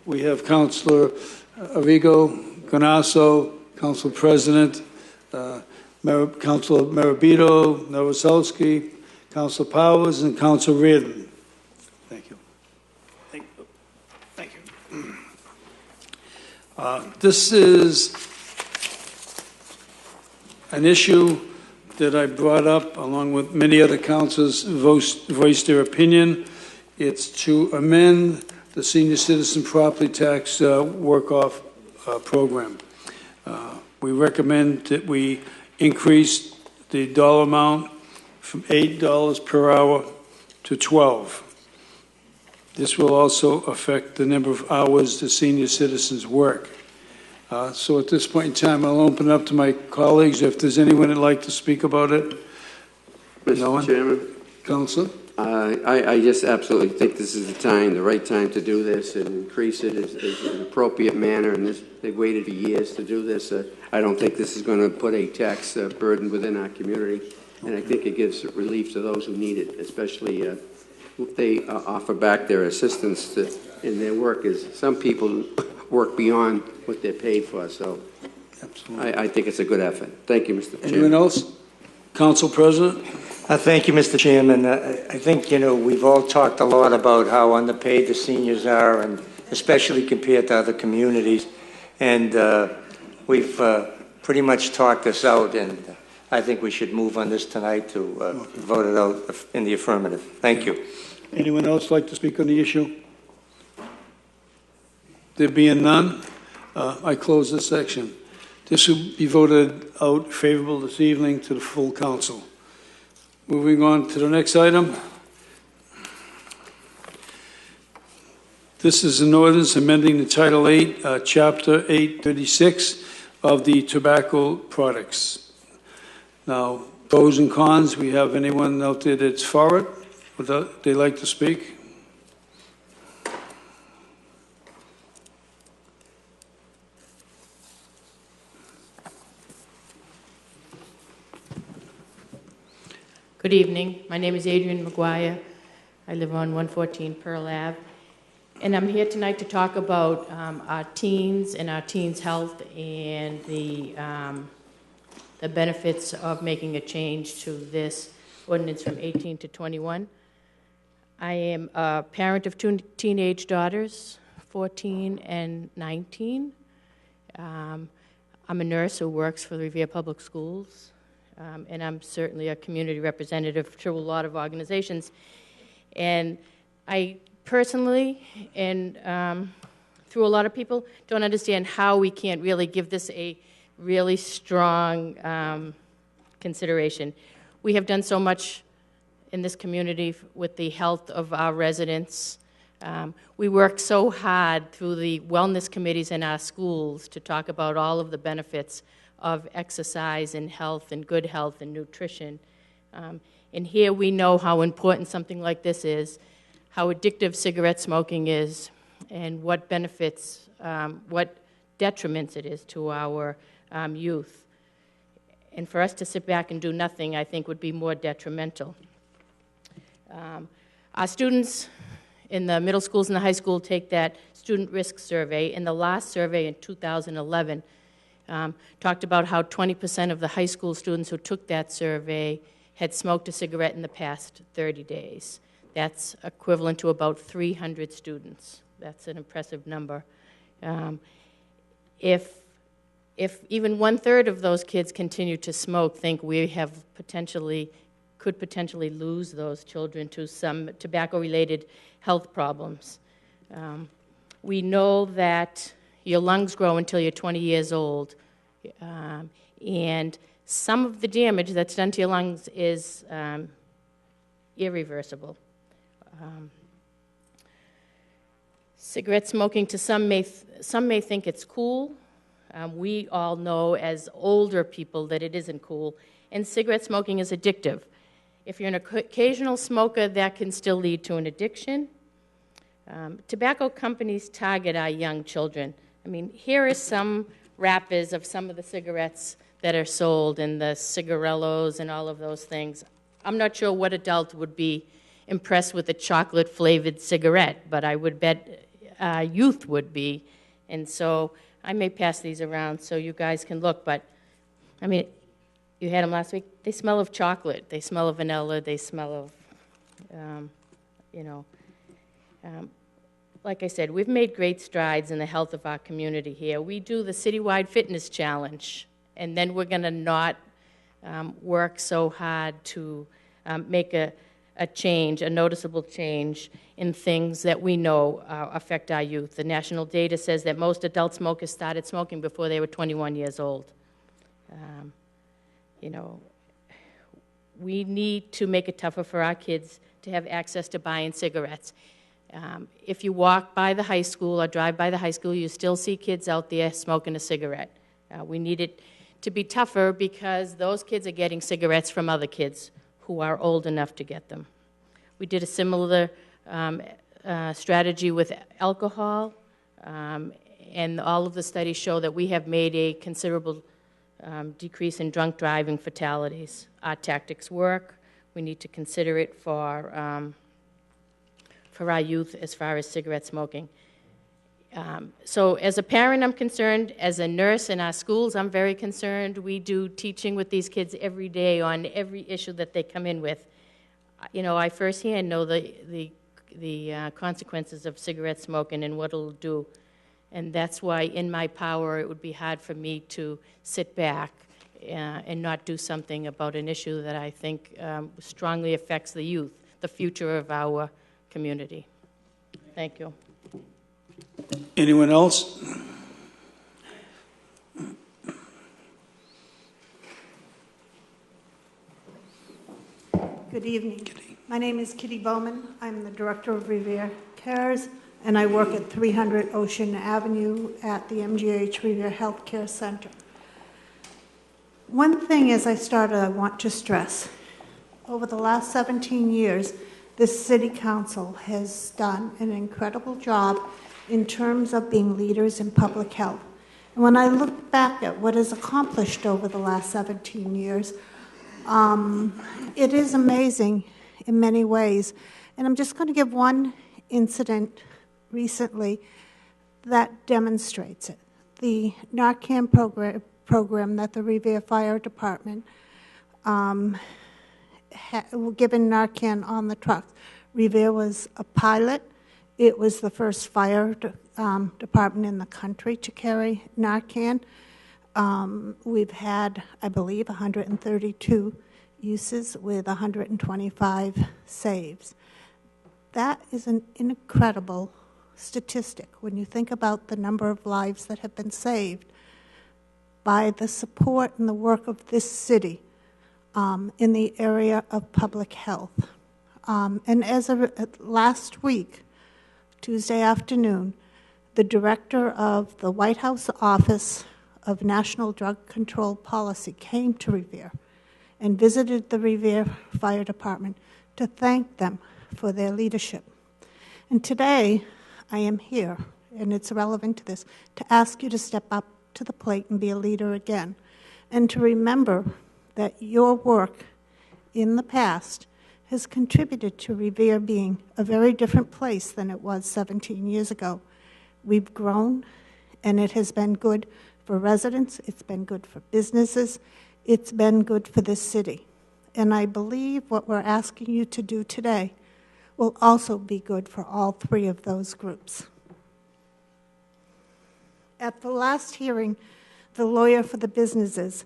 We have Councilor Arrigo, Ganasso, Council President, Councilor Marabito, Novoselsky, Councilor Powers, and Councilor Reardon. Thank you. Thank you. This is an issue that I brought up along with many other councils voiced their opinion. It's to amend the Senior Citizen Property Tax work-off program. We recommend that we increase the dollar amount from $8 per hour to $12. This will also affect the number of hours the senior citizens work. So at this point in time, I'll open it up to my colleagues if there's anyone that'd like to speak about it. Mr. Chairman. Councilor? I just absolutely think this is the right time to do this and increase it in an appropriate manner. And they've waited for years to do this. I don't think this is going to put a tax burden within our community. And I think it gives relief to those who need it, especially if they offer back their assistance in their work. As some people work beyond what they're paid for. So I think it's a good effort. Thank you, Mr. Chairman. Anyone else? Council President? Thank you, Mr. Chairman. I think, we've all talked a lot about how underpaid the seniors are, and especially compared to other communities. And we've pretty much talked this out, and I think we should move on this tonight to vote it out in the affirmative. Thank you. Anyone else like to speak on the issue? There being none, I close this section. This will be voted out favorable this evening to the full council. Moving on to the next item. This is an ordinance amending the Title 8, Chapter 836 of the tobacco products. Now, pros and cons, we have anyone out there that's for it? Would they like to speak? Good evening. My name is Adrienne McGuire. I live on 114 Pearl Ave. And I'm here tonight to talk about our teens and our teens' health and the benefits of making a change to this ordinance from 18 to 21. I am a parent of two teenage daughters, 14 and 19. I'm a nurse who works for the Revere Public Schools. And I'm certainly a community representative to a lot of organizations. And I personally, and through a lot of people, don't understand how we can't really give this a really strong consideration. We have done so much in this community with the health of our residents. We work so hard through the wellness committees in our schools to talk about all of the benefits of exercise and health and good health and nutrition. And here we know how important something like this is, how addictive cigarette smoking is, and what benefits, what detriments it is to our youth. And for us to sit back and do nothing, I think, would be more detrimental. Our students in the middle schools and the high school take that student risk survey. In the last survey in 2011, talked about how 20% of the high school students who took that survey had smoked a cigarette in the past 30 days. That's equivalent to about 300 students. That's an impressive number. If even 1/3 of those kids continue to smoke, think we have could potentially lose those children to some tobacco-related health problems. We know that your lungs grow until you're 20 years old, and some of the damage that's done to your lungs is irreversible. Cigarette smoking, to some may think it's cool. We all know as older people that it isn't cool, and cigarette smoking is addictive. If you're an occasional smoker, that can still lead to an addiction. Tobacco companies target our young children. I mean, here are some wrappers of some of the cigarettes that are sold, and the cigarellos and all of those things. I'm not sure what adult would be impressed with a chocolate-flavored cigarette, but I would bet our youth would be. And so I may pass these around so you guys can look, but, I mean, you had them last week. They smell of chocolate. They smell of vanilla. They smell of, like I said, we've made great strides in the health of our community here. We do the citywide fitness challenge, and then we're going to not work so hard to make a change, a noticeable change in things that we know affect our youth. The national data says that most adult smokers started smoking before they were 21 years old. We need to make it tougher for our kids to have access to buying cigarettes. If you walk by the high school or drive by the high school, you still see kids out there smoking a cigarette. We need it to be tougher because those kids are getting cigarettes from other kids who are old enough to get them. We did a similar strategy with alcohol, and all of the studies show that we have made a considerable decrease in drunk driving fatalities. Our tactics work. We need to consider it for our youth as far as cigarette smoking. So as a parent, I'm concerned. As a nurse in our schools, I'm very concerned. We do teaching with these kids every day on every issue that they come in with. I firsthand know the consequences of cigarette smoking and what it'll do. And that's why in my power it would be hard for me to sit back and not do something about an issue that I think strongly affects the youth, the future of our community. Thank you. Anyone else? Good evening. My name is Kitty Bowman. I'm the director of Revere Cares, and I work at 300 Ocean Avenue at the MGH Revere Healthcare Center. One thing as I started, I want to stress. Over the last 17 years, this city council has done an incredible job in terms of being leaders in public health. And when I look back at what is accomplished over the last 17 years, it is amazing in many ways. And I'm just going to give one incident recently that demonstrates it. The Narcan program that the Revere Fire Department given Narcan on the trucks. Revere was a pilot. It was the first fire department in the country to carry Narcan. We've had, I believe, 132 uses with 125 saves. That is an incredible statistic when you think about the number of lives that have been saved by the support and the work of this city in the area of public health. And as last week, Tuesday afternoon, the director of the White House Office of National Drug Control Policy came to Revere and visited the Revere Fire Department to thank them for their leadership. And today, I am here, and it's relevant to this, to ask you to step up to the plate and be a leader again, and to remember that your work in the past has contributed to Revere being a very different place than it was 17 years ago. We've grown, and it has been good for residents, it's been good for businesses, it's been good for this city. And I believe what we're asking you to do today will also be good for all three of those groups. At the last hearing, the lawyer for the businesses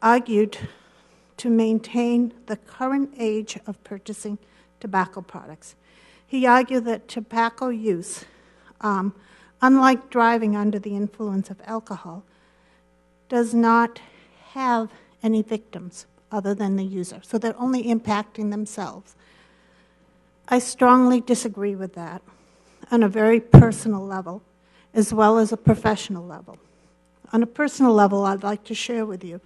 argued to maintain the current age of purchasing tobacco products. He argued that tobacco use, unlike driving under the influence of alcohol, does not have any victims other than the user, so they're only impacting themselves. I strongly disagree with that on a very personal level, as well as a professional level. On a personal level, I'd like to share with you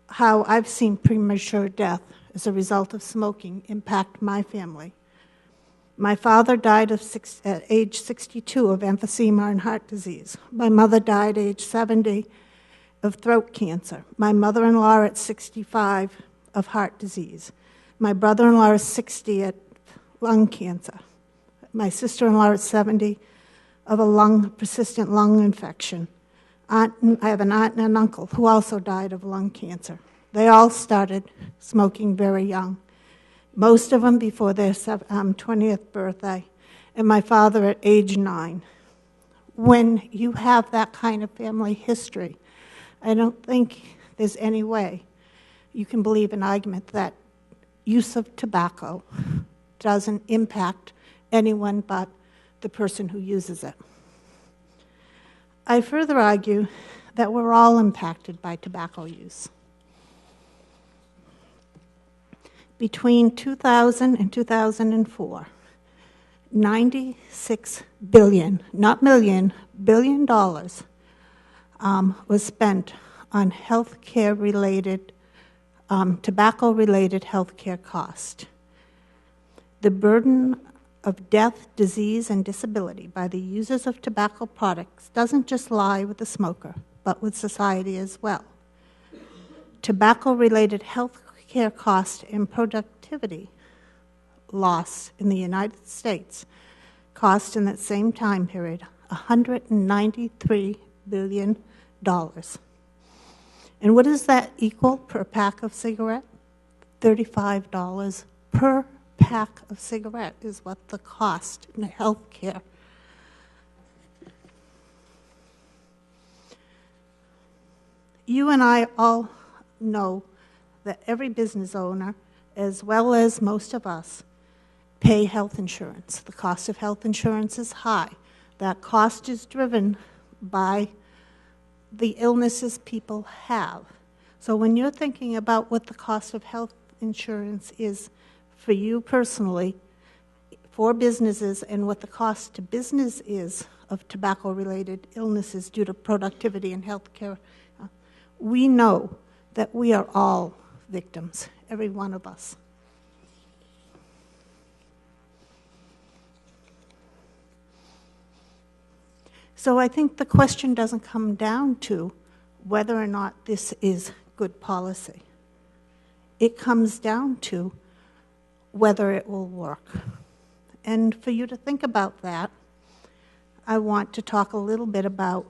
how I've seen premature death as a result of smoking impact my family. My father died at age 62 of emphysema and heart disease. My mother died at age 70 of throat cancer. My mother-in-law at 65 of heart disease. My brother-in-law is 60 at lung cancer. My sister-in-law is 70 of a persistent lung infection. I have an aunt and an uncle who also died of lung cancer. They all started smoking very young, most of them before their 20th birthday, and my father at age 9. When you have that kind of family history, I don't think there's any way you can believe an argument that use of tobacco doesn't impact anyone but the person who uses it. I further argue that we're all impacted by tobacco use. Between 2000 and 2004, $96 billion, not million, billion dollars was spent on healthcare-related, tobacco-related healthcare cost. The burden of death, disease, and disability by the users of tobacco products doesn't just lie with the smoker, but with society as well. Tobacco-related health care cost and productivity loss in the United States cost in that same time period $193 billion. And what does that equal per pack of cigarette? $35 per pack of cigarette is what the cost in health care. You and I all know that every business owner, as well as most of us, pay health insurance. The cost of health insurance is high. That cost is driven by the illnesses people have. So when you're thinking about what the cost of health insurance is for you personally, for businesses, and what the cost to business is of tobacco-related illnesses due to productivity and health care, we know that we are all victims, every one of us. So I think the question doesn't come down to whether or not this is good policy. It comes down to whether it will work. And for you to think about that, I want to talk a little bit about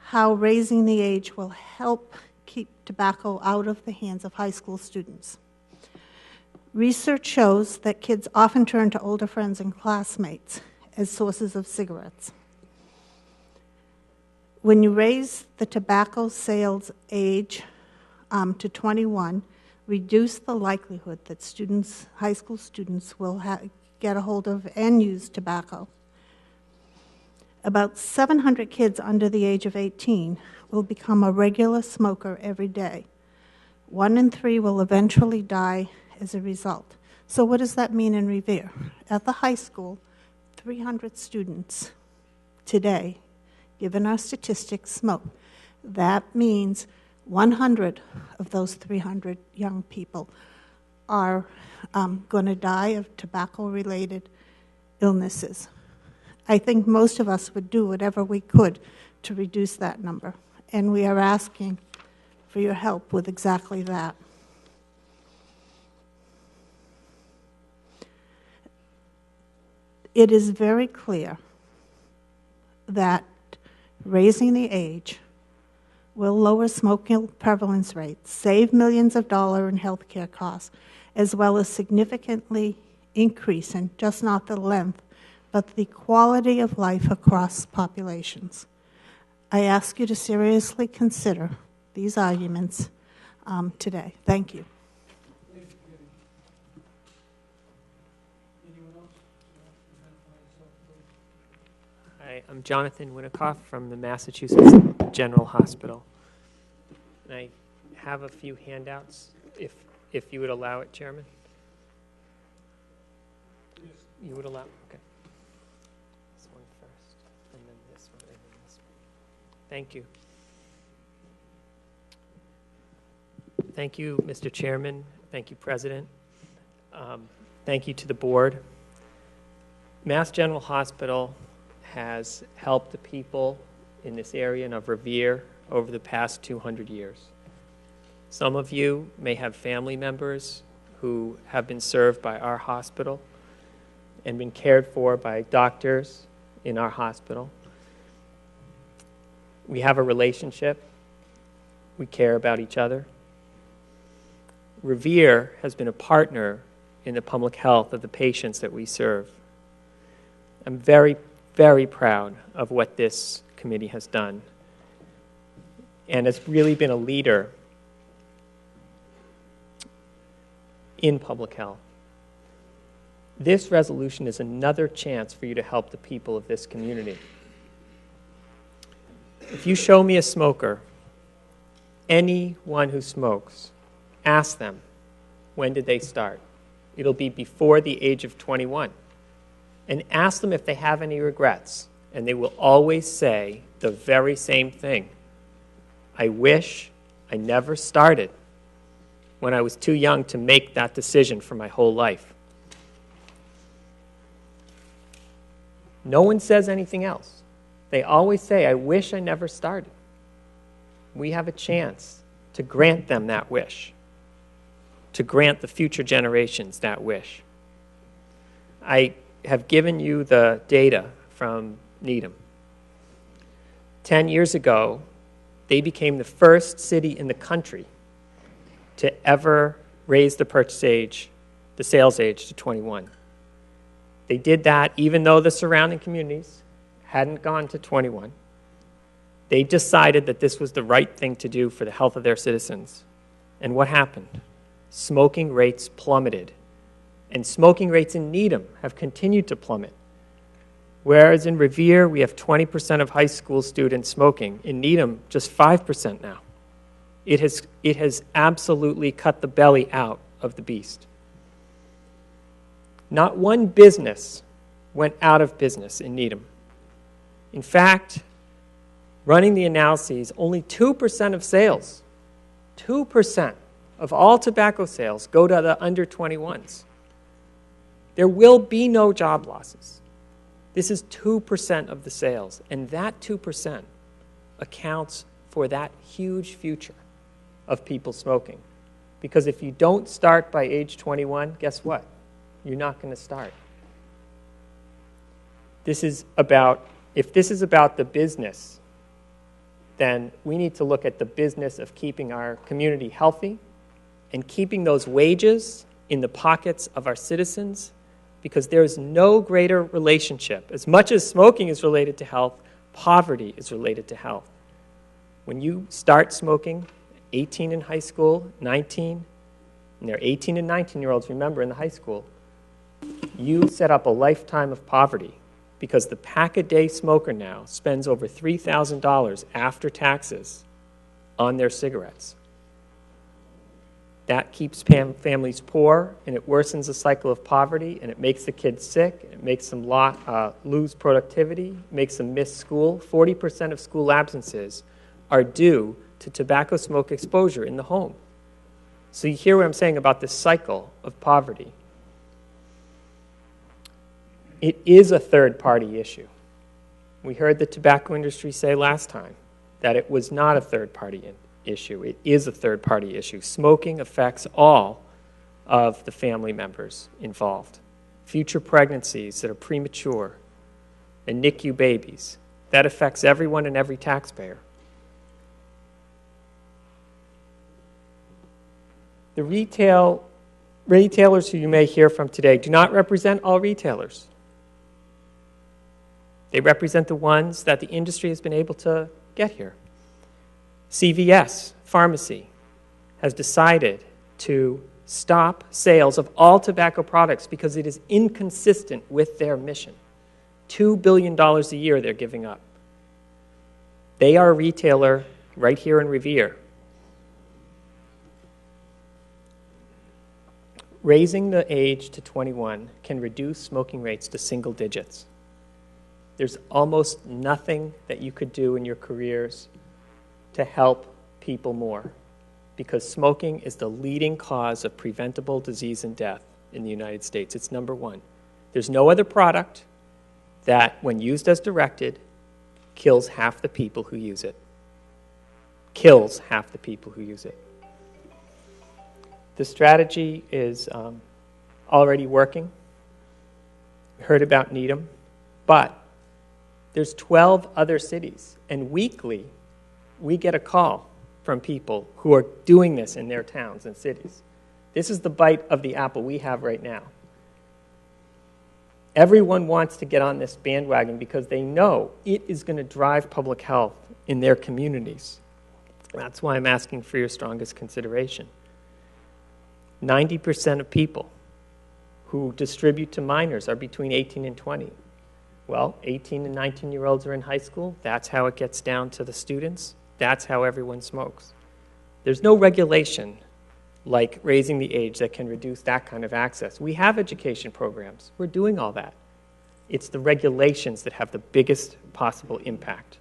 how raising the age will help keep tobacco out of the hands of high school students. Research shows that kids often turn to older friends and classmates as sources of cigarettes. When you raise the tobacco sales age to 21, reduce the likelihood that students, high school students, will get a hold of and use tobacco. About 700 kids under the age of 18 will become a regular smoker every day. 1 in 3 will eventually die as a result. So what does that mean in Revere? At the high school, 300 students today, given our statistics, smoke. That means 100 of those 300 young people are going to die of tobacco-related illnesses. I think most of us would do whatever we could to reduce that number, and we are asking for your help with exactly that. It is very clear that raising the age will lower smoking prevalence rates, save millions of dollars in health care costs, as well as significantly increasing just not the length, but the quality of life across populations. I ask you to seriously consider these arguments today. Thank you. Hi, I'm Jonathan Winikoff from the Massachusetts General Hospital. And I have a few handouts, if you would allow it, Chairman. Yes. You would allow? Okay. This one first, and then this one, and then this one. Thank you. Thank you, Mr. Chairman. Thank you, President. Thank you to the board. Mass General Hospital has helped the people in this area and of Revere over the past 200 years. Some of you may have family members who have been served by our hospital, and been cared for by doctors in our hospital. We have a relationship. We care about each other. Revere has been a partner in the public health of the patients that we serve. I'm very, very proud of what this committee has done, and has really been a leader in public health. This resolution is another chance for you to help the people of this community. If you show me a smoker, anyone who smokes, ask them, when did they start? It'll be before the age of 21. And ask them if they have any regrets. And they will always say the very same thing. I wish I never started when I was too young to make that decision for my whole life. No one says anything else. They always say, I wish I never started. We have a chance to grant them that wish, to grant the future generations that wish. I have given you the data from Needham. 10 years ago, they became the first city in the country to ever raise the purchase age, the sales age to 21. They did that even though the surrounding communities hadn't gone to 21. They decided that this was the right thing to do for the health of their citizens. And what happened? Smoking rates plummeted. And smoking rates in Needham have continued to plummet. Whereas in Revere, we have 20% of high school students smoking. In Needham, just 5% now. It has absolutely cut the belly out of the beast. Not one business went out of business in Needham. In fact, running the analyses, only 2% of sales, 2% of all tobacco sales go to the under 21s. There will be no job losses. This is 2% of the sales, and that 2% accounts for that huge future of people smoking. Because if you don't start by age 21, guess what? You're not going to start. If this is about the business, then we need to look at the business of keeping our community healthy and keeping those wages in the pockets of our citizens, because there is no greater relationship. As much as smoking is related to health, poverty is related to health. When you start smoking, 18 in high school, 19, and they're 18 and 19-year-olds, remember, in the high school, you set up a lifetime of poverty, because the pack-a-day smoker now spends over $3,000 after taxes on their cigarettes. That keeps families poor, and it worsens the cycle of poverty, and it makes the kids sick, it makes them lose productivity, makes them miss school. 40% of school absences are due to tobacco smoke exposure in the home. So you hear what I'm saying about this cycle of poverty. It is a third-party issue. We heard the tobacco industry say last time that it was not a third-party issue. It is a third-party issue. Smoking affects all of the family members involved. Future pregnancies that are premature and NICU babies, that affects everyone and every taxpayer. The retailers who you may hear from today do not represent all retailers. They represent the ones that the industry has been able to get here. CVS Pharmacy has decided to stop sales of all tobacco products because it is inconsistent with their mission. $2 billion a year they're giving up. They are a retailer right here in Revere. Raising the age to 21 can reduce smoking rates to single digits. There's almost nothing that you could do in your careers to help people more, because smoking is the leading cause of preventable disease and death in the United States. It's number one. There's no other product that, when used as directed, kills half the people who use it. Kills half the people who use it. The strategy is already working. We heard about Needham, but there's 12 other cities, and weekly we get a call from people who are doing this in their towns and cities. This is the bite of the apple we have right now. Everyone wants to get on this bandwagon because they know it is going to drive public health in their communities. That's why I'm asking for your strongest consideration. 90% of people who distribute to minors are between 18 and 20. Well, 18 and 19-year-olds are in high school. That's how it gets down to the students. That's how everyone smokes. There's no regulation like raising the age that can reduce that kind of access. We have education programs. We're doing all that. It's the regulations that have the biggest possible impact.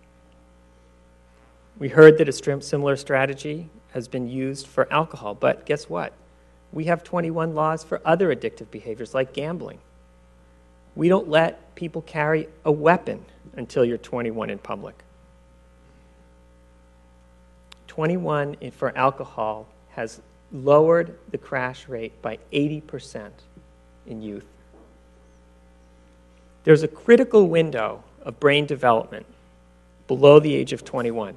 We heard that a similar strategy has been used for alcohol, but guess what? We have 21 laws for other addictive behaviors like gambling. We don't let people carry a weapon until you're 21 in public. 21 for alcohol has lowered the crash rate by 80% in youth. There's a critical window of brain development below the age of 21.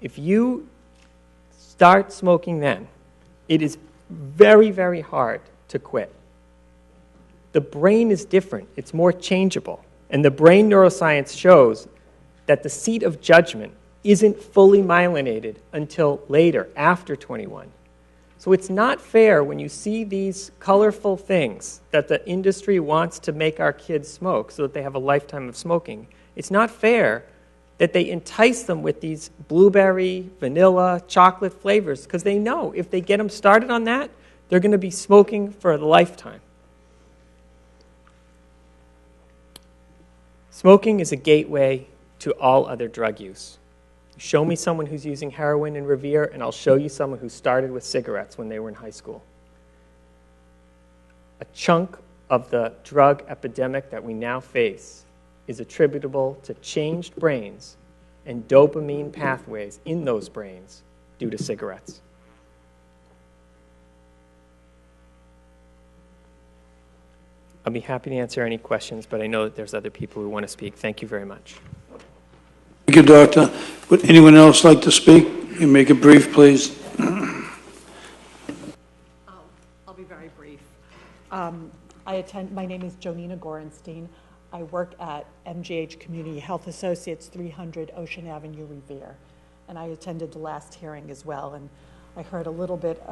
If you start smoking then, it is very, very hard to quit. The brain is different. It's more changeable. And the brain neuroscience shows that the seat of judgment isn't fully myelinated until later, after 21. So it's not fair when you see these colorful things that the industry wants to make our kids smoke so that they have a lifetime of smoking. It's not fair that they entice them with these blueberry, vanilla, chocolate flavors because they know if they get them started on that, they're going to be smoking for a lifetime. Smoking is a gateway to all other drug use. Show me someone who's using heroin in Revere, and I'll show you someone who started with cigarettes when they were in high school. A chunk of the drug epidemic that we now face is attributable to changed brains and dopamine pathways in those brains due to cigarettes. I'll be happy to answer any questions, but I know that there's other people who want to speak. Thank you very much. Thank you, Doctor. Would anyone else like to speak? You make it brief, please. I'll be very brief. My name is Jonina Gorenstein. I work at MGH Community Health Associates, 300 Ocean Avenue, Revere. And I attended the last hearing as well. And I heard a little bit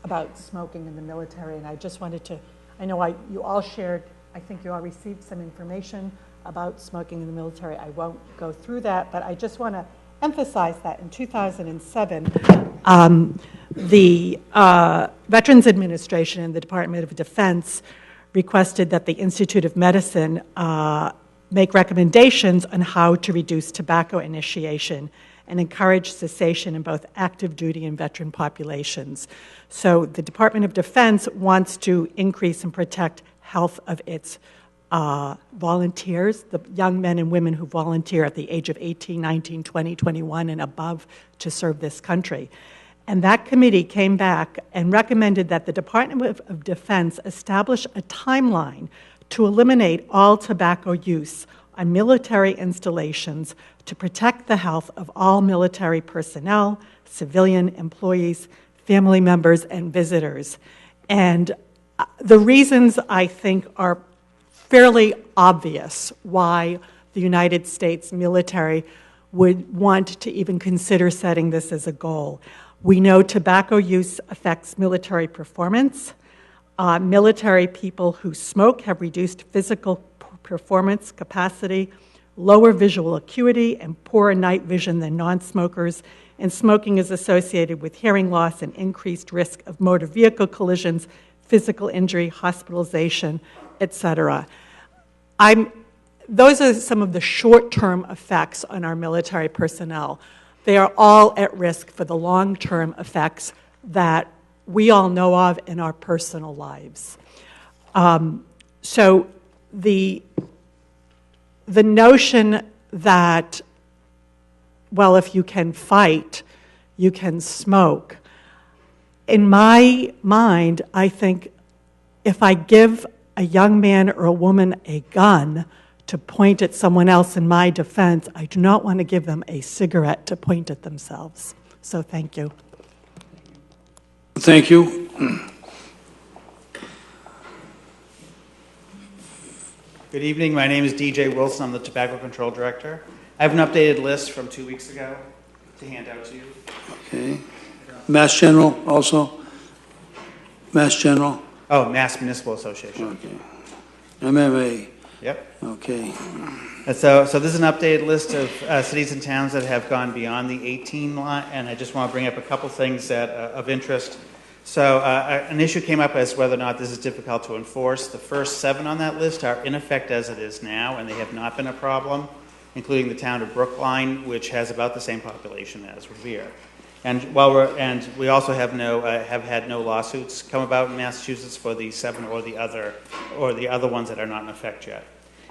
about smoking in the military. And I just wanted to, I know you all shared, I think you all received some information about smoking in the military. I won't go through that, but I just want to emphasize that in 2007, the Veterans Administration and the Department of Defense requested that the Institute of Medicine make recommendations on how to reduce tobacco initiation and encourage cessation in both active duty and veteran populations. So the Department of Defense wants to increase and protect health of its volunteers, the young men and women who volunteer at the age of 18, 19, 20, 21, and above to serve this country. And that committee came back and recommended that the Department of Defense establish a timeline to eliminate all tobacco use on military installations to protect the health of all military personnel, civilian employees, family members, and visitors. And the reasons, I think, are fairly obvious why the United States military would want to even consider setting this as a goal. We know tobacco use affects military performance. Military people who smoke have reduced physical performance capacity, lower visual acuity, and poorer night vision than non-smokers. And smoking is associated with hearing loss and increased risk of motor vehicle collisions, physical injury, hospitalization, etc. Those are some of the short-term effects on our military personnel. They are all at risk for the long-term effects that we all know of in our personal lives. So the notion that, well, if you can fight, you can smoke. In my mind, I think if I give a young man or a woman a gun to point at someone else in my defense, I do not want to give them a cigarette to point at themselves. So thank you. Thank you. Good evening. My name is DJ Wilson. I'm the Tobacco Control Director. I have an updated list from 2 weeks ago to hand out to you. Okay. Mass General also? Mass General? Oh, Mass Municipal Association. Okay. MMA. Yep. Okay. And so this is an updated list of cities and towns that have gone beyond the 18 line, and I just want to bring up a couple things that of interest. So an issue came up as whether or not this is difficult to enforce. The first 7 on that list are in effect as it is now, and they have not been a problem, including the town of Brookline, which has about the same population as Revere. And we also have had no lawsuits come about in Massachusetts for the 7 or the other ones that are not in effect yet.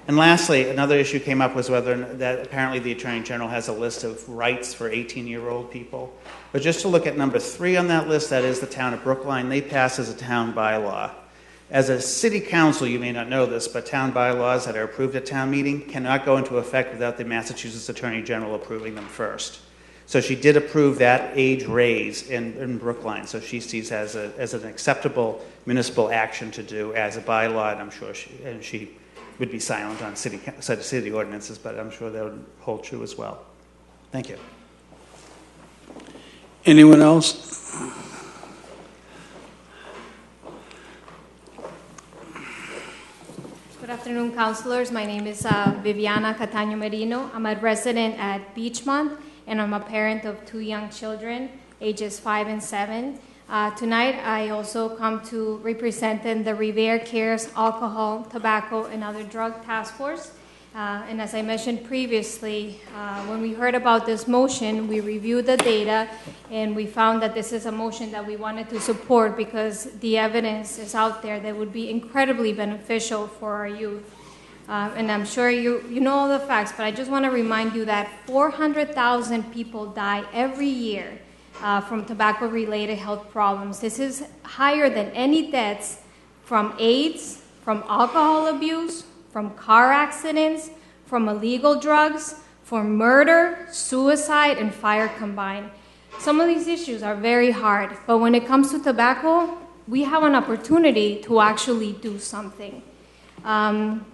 And lastly, another issue came up was whether that apparently the Attorney General has a list of rights for 18-year-old people. But just to look at number 3 on that list, that is the town of Brookline, they pass as a town bylaw. As a city council, you may not know this, but town bylaws that are approved at town meeting cannot go into effect without the Massachusetts Attorney General approving them first. So she did approve that age raise in Brookline, so she sees as an acceptable municipal action to do as a bylaw, and I'm sure she would be silent on city ordinances, but I'm sure that would hold true as well. Thank you. Anyone else? Good afternoon, councilors. My name is Viviana Catano Merino. I'm a resident at Beachmont, and I'm a parent of 2 young children, ages 5 and 7. Tonight, I also come to represent the Revere Cares Alcohol, Tobacco, and Other Drug Task Force. And as I mentioned previously, when we heard about this motion, we reviewed the data, and we found that this is a motion that we wanted to support because the evidence is out there that would be incredibly beneficial for our youth. And I'm sure you know all the facts, but I just want to remind you that 400,000 people die every year from tobacco-related health problems. This is higher than any deaths from AIDS, from alcohol abuse, from car accidents, from illegal drugs, from murder, suicide, and fire combined. Some of these issues are very hard, but when it comes to tobacco, we have an opportunity to actually do something. One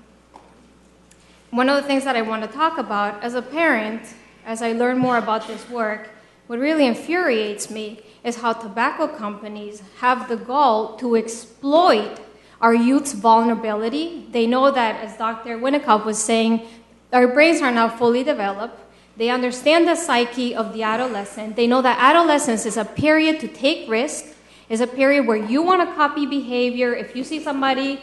of the things that I want to talk about as a parent, as I learn more about this work, what really infuriates me is how tobacco companies have the gall to exploit our youth's vulnerability. They know that, as Dr. Winnicott was saying, our brains are now fully developed. They understand the psyche of the adolescent. They know that adolescence is a period to take risks, is a period where you want to copy behavior. If you see somebody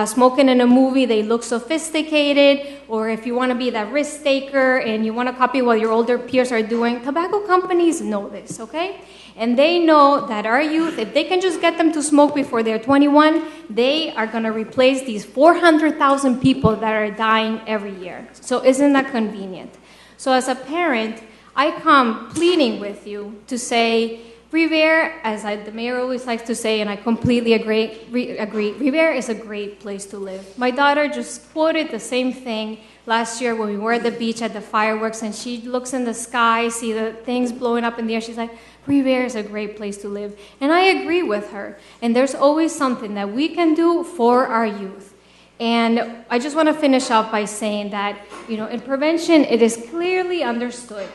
smoking in a movie, they look sophisticated, or if you want to be that risk taker and you want to copy what your older peers are doing, tobacco companies know this, okay? And they know that our youth, if they can just get them to smoke before they're 21, they are going to replace these 400,000 people that are dying every year. So isn't that convenient? So as a parent, I come pleading with you to say, Revere, as the mayor always likes to say, and I completely agree, Revere is a great place to live. My daughter just quoted the same thing last year when we were at the beach at the fireworks, and she looks in the sky, see the things blowing up in the air. She's like, Revere is a great place to live. And I agree with her. And there's always something that we can do for our youth. And I just want to finish off by saying that, in prevention, it is clearly understood.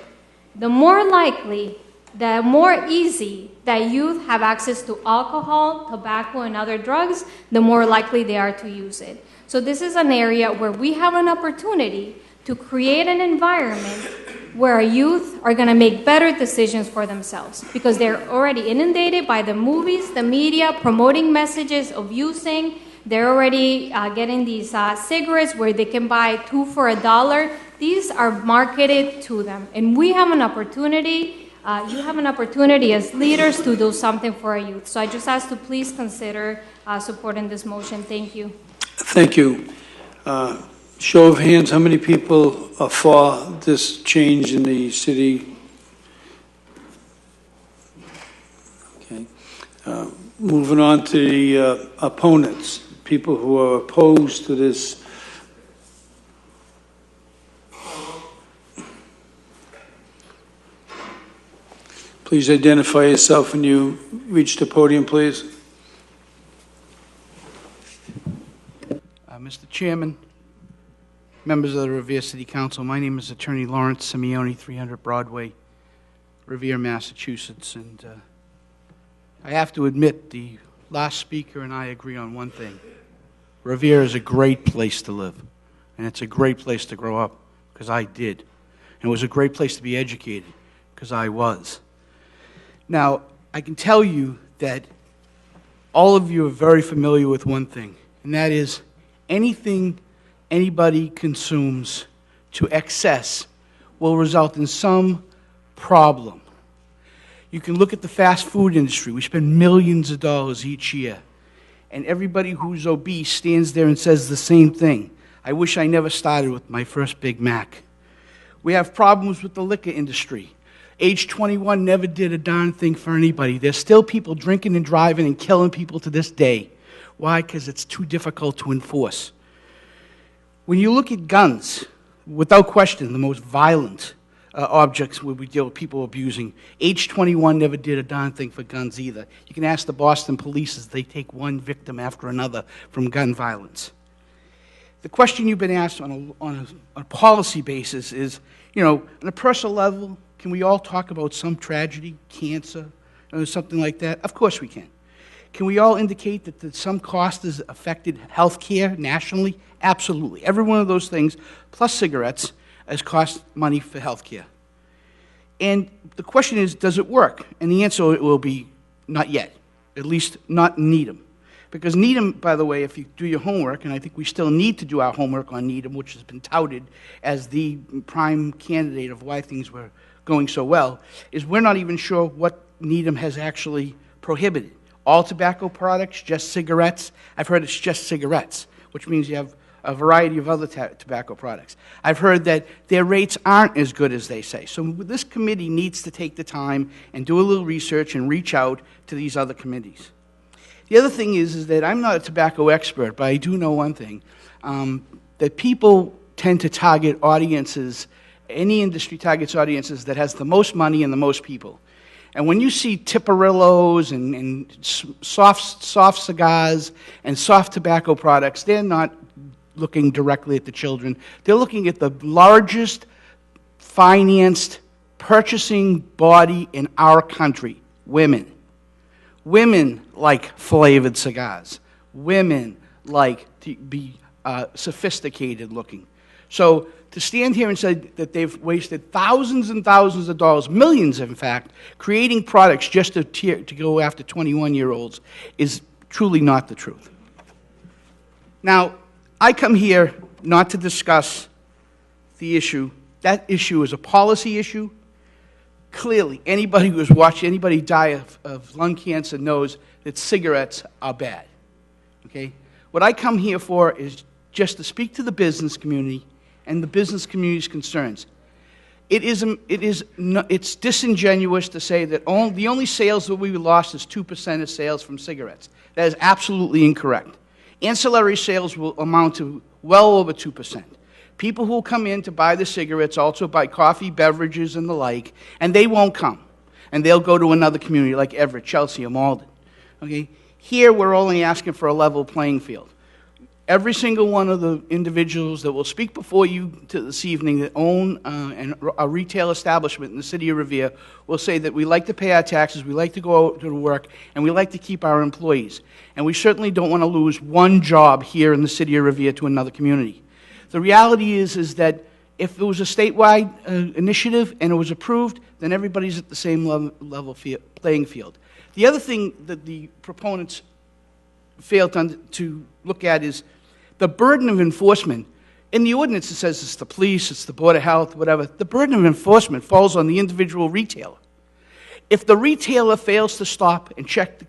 The more likely, the more easy that youth have access to alcohol, tobacco, and other drugs, the more likely they are to use it. So this is an area where we have an opportunity to create an environment where our youth are going to make better decisions for themselves because they're already inundated by the movies, the media, promoting messages of using. They're already getting these cigarettes where they can buy 2 for $1. These are marketed to them. And we have an opportunity, you have an opportunity as leaders to do something for our youth. So I just ask to please consider supporting this motion. Thank you. Thank you. Show of hands, how many people are for this change in the city? Okay. Moving on to the opponents. people who are opposed to this. Please identify yourself when you reach the podium, please. Mr. Chairman, members of the Revere City Council, my name is Attorney Lawrence Simeone, 300 Broadway, Revere, Massachusetts, and I have to admit the last speaker and I agree on one thing. Revere is a great place to live, and it's a great place to grow up, because I did. And it was a great place to be educated, because I was. Now, I can tell you that all of you are very familiar with one thing, and that is anything anybody consumes to excess will result in some problem. You can look at the fast food industry. We spend millions of dollars each year, and everybody who's obese stands there and says the same thing. I wish I never started with my first Big Mac. We have problems with the liquor industry. Age 21 never did a darn thing for anybody. There's still people drinking and driving and killing people to this day. Why? Because it's too difficult to enforce. When you look at guns, without question, the most violent objects where we deal with people abusing, age 21 never did a darn thing for guns either. You can ask the Boston police as they take one victim after another from gun violence. The question you've been asked on a policy basis is, you know, on a personal level, can we all talk about some tragedy, cancer, or something like that? Of course we can. Can we all indicate that some cost has affected health care nationally? Absolutely. Every one of those things, plus cigarettes, has cost money for health care. And the question is, does it work? And the answer will be, not yet, at least not in Needham. Because Needham, by the way, if you do your homework, and I think we still need to do our homework on Needham, which has been touted as the prime candidate of why things were going so well, is we're not even sure what Needham has actually prohibited. All tobacco products, just cigarettes. I've heard it's just cigarettes, which means you have a variety of other tobacco products. I've heard that their rates aren't as good as they say. So this committee needs to take the time and do a little research and reach out to these other committees. The other thing is that I'm not a tobacco expert, but I do know one thing, that people tend to target audiences, any industry targets audiences that has the most money and the most people. And when you see Tiparillos and soft cigars and soft tobacco products, they're not looking directly at the children. They're looking at the largest financed purchasing body in our country, women. Women like flavored cigars. Women like to be sophisticated looking. So to stand here and say that they've wasted thousands and thousands of dollars, millions in fact, creating products just to go after 21-year-olds is truly not the truth. Now, I come here not to discuss the issue. That issue is a policy issue. Clearly, anybody who has watched anybody die of lung cancer knows that cigarettes are bad. Okay? What I come here for is just to speak to the business community and the business community's concerns. It's disingenuous to say that the only sales that we lost is 2% of sales from cigarettes. That is absolutely incorrect. Ancillary sales will amount to well over 2%. People who come in to buy the cigarettes also buy coffee, beverages, and the like, and they won't come. And they'll go to another community like Everett, Chelsea, or Malden. Okay? Here, we're only asking for a level playing field. Every single one of the individuals that will speak before you this evening that own a retail establishment in the city of Revere will say that we like to pay our taxes, we like to go out to work, and we like to keep our employees. And we certainly don't want to lose one job here in the city of Revere to another community. The reality is that if it was a statewide initiative and it was approved, then everybody's at the same level playing field. The other thing that the proponents fail to look at is the burden of enforcement. In the ordinance, it says it's the police, it's the Board of Health, whatever. The burden of enforcement falls on the individual retailer. If the retailer fails to stop and check the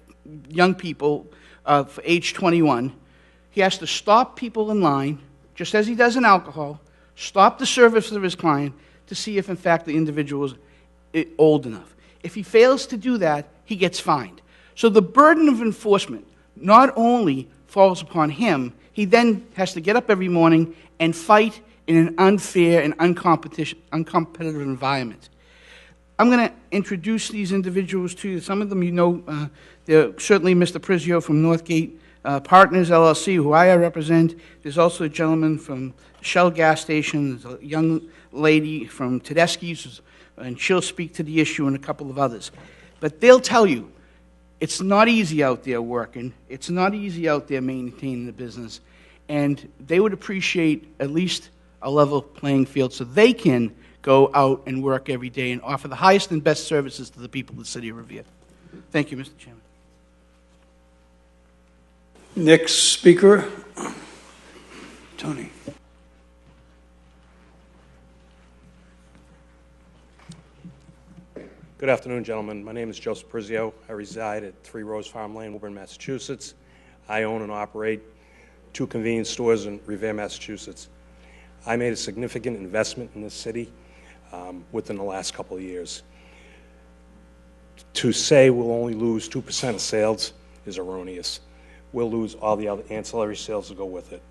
young people for age 21, he has to stop people in line, just as he does in alcohol, stop the service of his client to see if, in fact, the individual is old enough. If he fails to do that, he gets fined. So the burden of enforcement not only falls upon him, he then has to get up every morning and fight in an unfair and uncompetitive environment. I'm going to introduce these individuals to you. Some of them you know. They're certainly Mr. Prizio from Northgate Partners, LLC, who I represent. There's also a gentleman from Shell gas station. There's a young lady from Tedeschi's, and she'll speak to the issue, and a couple of others. But they'll tell you, it's not easy out there working. It's not easy out there maintaining the business. And they would appreciate at least a level playing field so they can go out and work every day and offer the highest and best services to the people of the city of Revere. Thank you, Mr. Chairman. Next speaker, Tony. Good afternoon, gentlemen. My name is Joseph Prizio. I reside at 3 Rose Farm Lane, Woburn, Massachusetts. I own and operate 2 convenience stores in Revere, Massachusetts. I made a significant investment in this city within the last couple of years. To say we'll only lose 2% of sales is erroneous. We'll lose all the other ancillary sales that go with it.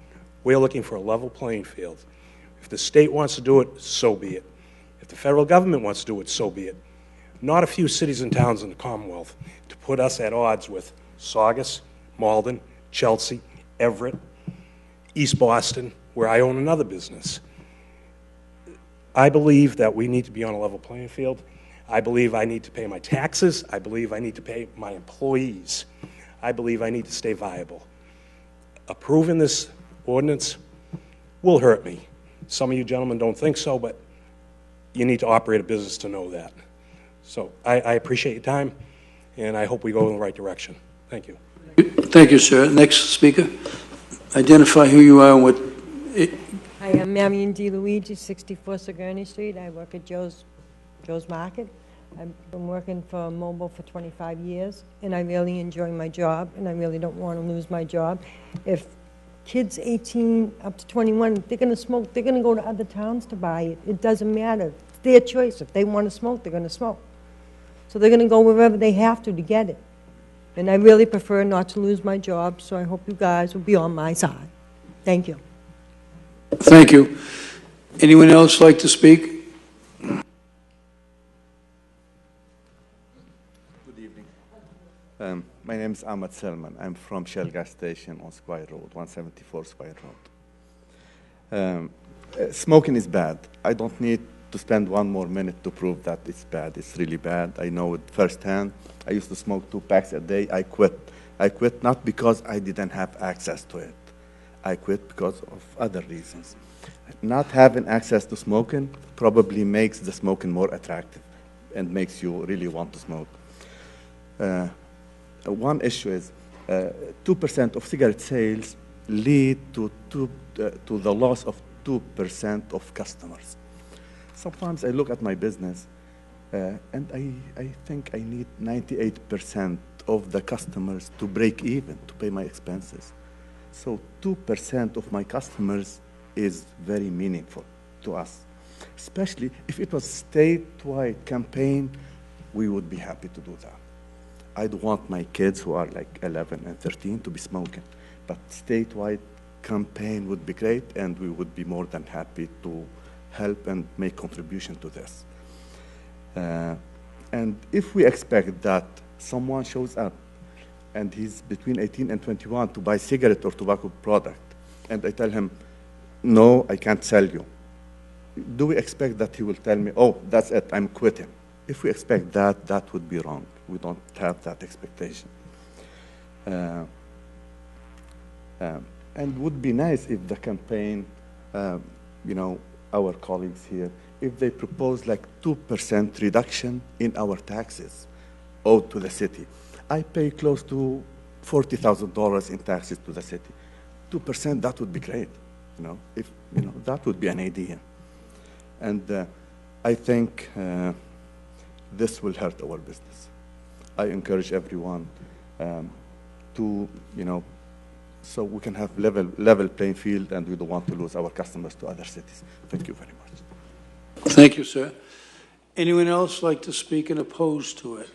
We're looking for a level playing field. If the state wants to do it, so be it. If the federal government wants to do it, so be it. Not a few cities and towns in the Commonwealth to put us at odds with Saugus, Malden, Chelsea, Everett, East Boston, where I own another business. I believe that we need to be on a level playing field. I believe I need to pay my taxes. I believe I need to pay my employees. I believe I need to stay viable. Approving this ordinance will hurt me. Some of you gentlemen don't think so, but you need to operate a business to know that. So I appreciate your time, and I hope we go in the right direction. Thank you. Thank you, sir. Next speaker. Identify who you are and what... Hi, I'm Marion DeLuigi, 64 Sigourney Street. I work at Joe's Market. I've been working for Mobile for 25 years, and I really enjoy my job, and I really don't want to lose my job. If kids 18 up to 21, they're going to smoke, they're going to go to other towns to buy it. It doesn't matter. It's their choice. If they want to smoke, they're going to smoke. So they're going to go wherever they have to get it. And I really prefer not to lose my job, so I hope you guys will be on my side. Thank you. Thank you. Anyone else like to speak? Good evening. My name is Ahmad Selman. I'm from Shell gas station on Squire Road, 174 Squire Road. Smoking is bad. I don't need to spend one more minute to prove that it's bad. It's really bad. I know it firsthand. I used to smoke 2 packs a day. I quit. I quit not because I didn't have access to it. I quit because of other reasons. Not having access to smoking probably makes the smoking more attractive and makes you really want to smoke. One issue is 2% of cigarette sales lead to the loss of 2% of customers. Sometimes I look at my business and I think I need 98% of the customers to break even, to pay my expenses. So 2% of my customers is very meaningful to us. Especially if it was a statewide campaign, we would be happy to do that. I don't want my kids who are like 11 and 13 to be smoking, but statewide campaign would be great, and we would be more than happy to help and make contribution to this. And if we expect that someone shows up and he's between 18 and 21 to buy cigarette or tobacco product, and I tell him, no, I can't sell you, do we expect that he will tell me, oh, that's it, I'm quitting? If we expect that, that would be wrong. We don't have that expectation. And would be nice if the campaign, our colleagues here, if they propose like 2% reduction in our taxes owed to the city. I pay close to $40,000 in taxes to the city. 2%, that would be great. That would be an idea. And I think this will hurt our business. I encourage everyone to, so we can have level playing field, and we don't want to lose our customers to other cities. Thank you very much. Thank you, sir. Anyone else like to speak and oppose to it?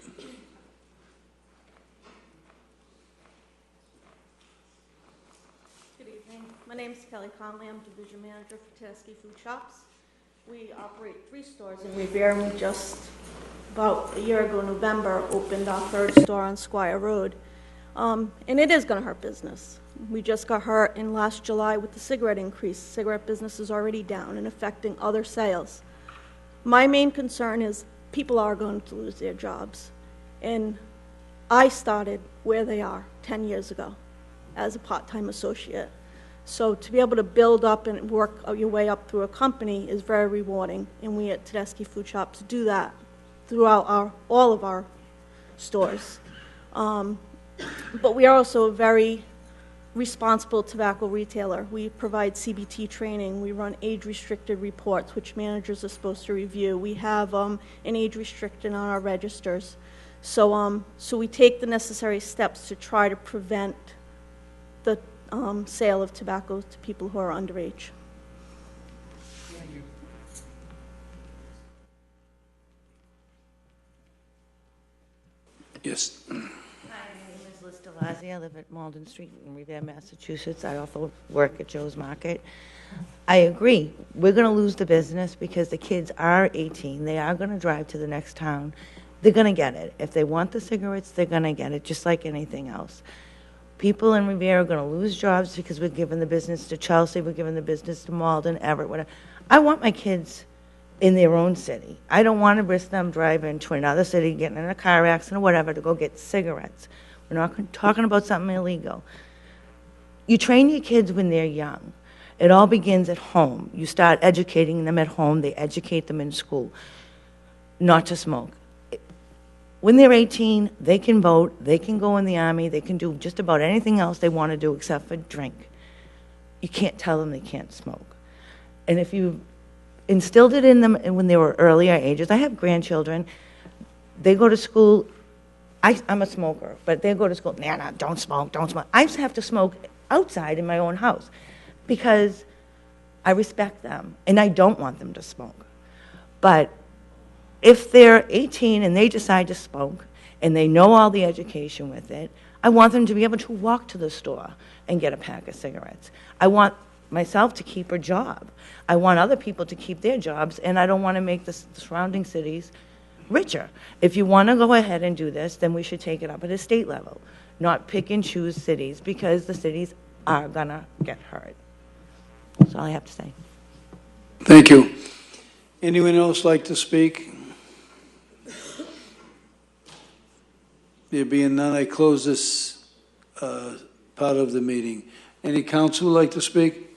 name's Kelly Conley. I'm Division Manager for Tedeschi Food Shops. We operate 3 stores in Revere, and we just, about a year ago, November, opened our 3rd store on Squire Road. And it is going to hurt business. We just got hurt in last July with the cigarette increase. Cigarette business is already down and affecting other sales. My main concern is people are going to lose their jobs. And I started where they are 10 years ago as a part-time associate. So to be able to build up and work your way up through a company is very rewarding, and we at Tedeschi Food Shops do that throughout all of our stores. But we are also a very responsible tobacco retailer. We provide CBT training. We run age-restricted reports, which managers are supposed to review. We have an age restriction on our registers. So we take the necessary steps to try to prevent the sale of tobacco to people who are underage. Yes. Hi, my name is Liz DeLazzi. I live at Malden Street in Revere, Massachusetts. I also work at Joe's Market. I agree. We're going to lose the business because the kids are 18. They are going to drive to the next town. They're going to get it. If they want the cigarettes, they're going to get it, just like anything else. People in Revere are going to lose jobs because we're giving the business to Chelsea, we're giving the business to Malden, Everett, whatever. I want my kids in their own city. I don't want to risk them driving to another city, getting in a car accident or whatever to go get cigarettes. We're not talking about something illegal. You train your kids when they're young. It all begins at home. You start educating them at home. They educate them in school not to smoke. When they're 18, they can vote, they can go in the Army, they can do just about anything else they want to do except for drink. You can't tell them they can't smoke. And if you instilled it in them when they were earlier ages, I have grandchildren, they go to school, I'm a smoker, but they go to school, nah, don't smoke, don't smoke. I just have to smoke outside in my own house because I respect them and I don't want them to smoke. But if they're 18 and they decide to smoke and they know all the education with it, I want them to be able to walk to the store and get a pack of cigarettes. I want myself to keep a job. I want other people to keep their jobs, and I don't want to make the surrounding cities richer. If you want to go ahead and do this, then we should take it up at a state level, not pick and choose cities, because the cities are going to get hurt. That's all I have to say. Thank you. Anyone else like to speak? There being none, I close this part of the meeting. Any council would like to speak?